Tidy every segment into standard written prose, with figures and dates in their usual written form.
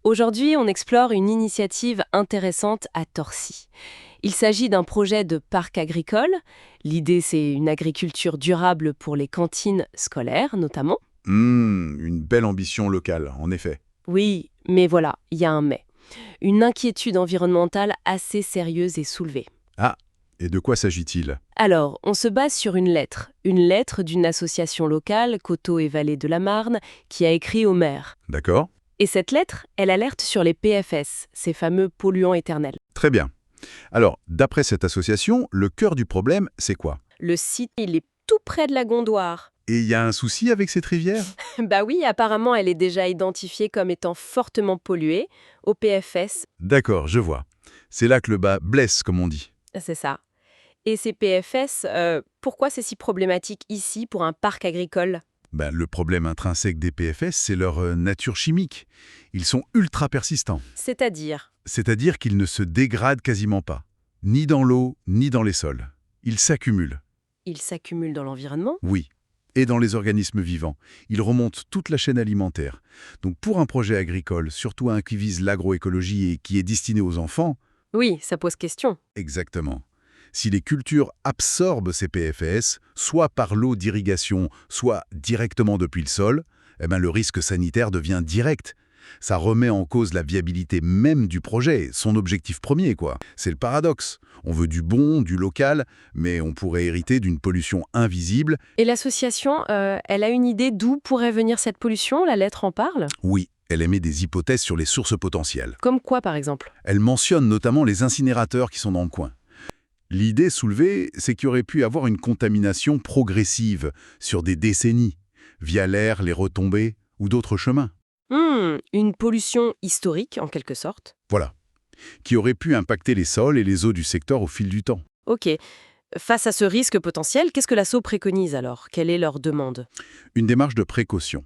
Aujourd'hui, on explore une initiative intéressante à Torcy. Il s'agit d'un projet de parc agricole. L'idée, c'est une agriculture durable pour les cantines scolaires, notamment. Une belle ambition locale, en effet. Oui, mais voilà, il y a un mais. Une inquiétude environnementale assez sérieuse est soulevée. Ah, et de quoi s'agit-il? Alors, on se base sur une lettre d'une association locale, Coteaux et Vallées de la Marne, qui a écrit au maire. D'accord? Et cette lettre, elle alerte sur les PFS, ces fameux polluants éternels. Très bien. Alors, d'après cette association, le cœur du problème, c'est quoi? Le site, il est tout près de la Gondoire. Et il y a un souci avec cette rivière? Bah oui, apparemment, elle est déjà identifiée comme étant fortement polluée, au PFS, D'accord, je vois. C'est là que le bas blesse, comme on dit. c'est ça. Et ces PFS, pourquoi c'est si problématique ici pour un parc agricole? Ben, le problème intrinsèque des PFS, c'est leur nature chimique. Ils sont ultra persistants. C'est-à-dire, C'est-à-dire qu'ils ne se dégradent quasiment pas. Ni dans l'eau, ni dans les sols. Ils s'accumulent. ils s'accumulent dans l'environnement? Oui. Et dans les organismes vivants. Ils remontent toute la chaîne alimentaire. Donc pour un projet agricole, surtout un qui vise l'agroécologie et qui est destiné aux enfants, Oui, ça pose question. exactement. Si les cultures absorbent ces PFS, soit par l'eau d'irrigation, soit directement depuis le sol, eh ben le risque sanitaire devient direct. Ça remet en cause la viabilité même du projet, son objectif premier, quoi. C'est le paradoxe. On veut du bon, du local, mais on pourrait hériter d'une pollution invisible. Et l'association, elle a une idée d'où pourrait venir cette pollution? La lettre en parle? Oui, elle émet des hypothèses sur les sources potentielles. Comme quoi, par exemple? Elle mentionne notamment les incinérateurs qui sont dans le coin. L'idée soulevée, c'est qu'il y aurait pu avoir une contamination progressive sur des décennies, via l'air, les retombées ou d'autres chemins. Une pollution historique, en quelque sorte. Voilà. Qui aurait pu impacter les sols et les eaux du secteur au fil du temps. Ok. Face à ce risque potentiel, qu'est-ce que l'asso préconise alors? Quelle est leur demande? Une démarche de précaution.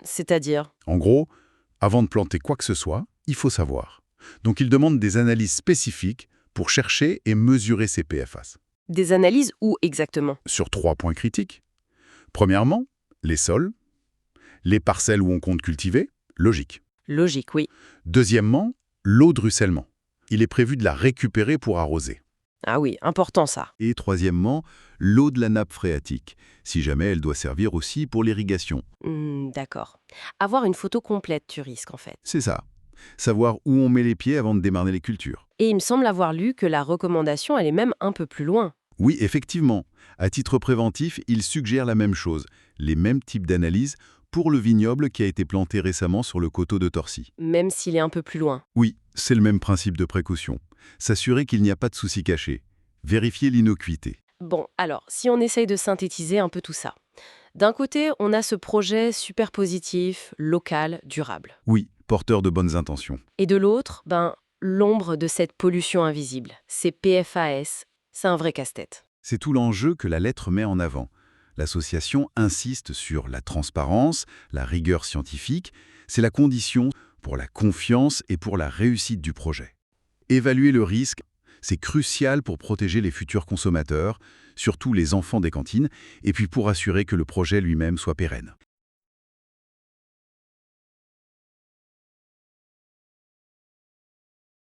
C'est-à-dire? En gros, avant de planter quoi que ce soit, il faut savoir. Donc ils demandent des analyses spécifiques pour chercher et mesurer ces PFAS. Des analyses où exactement? Sur 3 points critiques. Premièrement, les sols, les parcelles où on compte cultiver, logique. Logique, oui. Deuxièmement, l'eau de ruissellement. Il est prévu de la récupérer pour arroser. Ah oui, important ça. Et troisièmement, l'eau de la nappe phréatique, si jamais elle doit servir aussi pour l'irrigation. D'accord. Avoir une photo complète du risque, en fait. C'est ça. Savoir où on met les pieds avant de démarrer les cultures. Et il me semble avoir lu que la recommandation, elle est même un peu plus loin. Oui, effectivement. À titre préventif, il suggère la même chose, les mêmes types d'analyses pour le vignoble qui a été planté récemment sur le coteau de Torcy. Même s'il est un peu plus loin. Oui, c'est le même principe de précaution. S'assurer qu'il n'y a pas de souci caché. Vérifier l'innocuité. Bon, alors, si on essaye de synthétiser un peu tout ça. D'un côté, on a ce projet super positif, local, durable. Oui, porteur de bonnes intentions. Et de l'autre, l'ombre de cette pollution invisible. Ces PFAS, c'est un vrai casse-tête. C'est tout l'enjeu que la lettre met en avant. L'association insiste sur la transparence, la rigueur scientifique. C'est la condition pour la confiance et pour la réussite du projet. Évaluer le risque, c'est crucial pour protéger les futurs consommateurs, surtout les enfants des cantines, et puis pour assurer que le projet lui-même soit pérenne.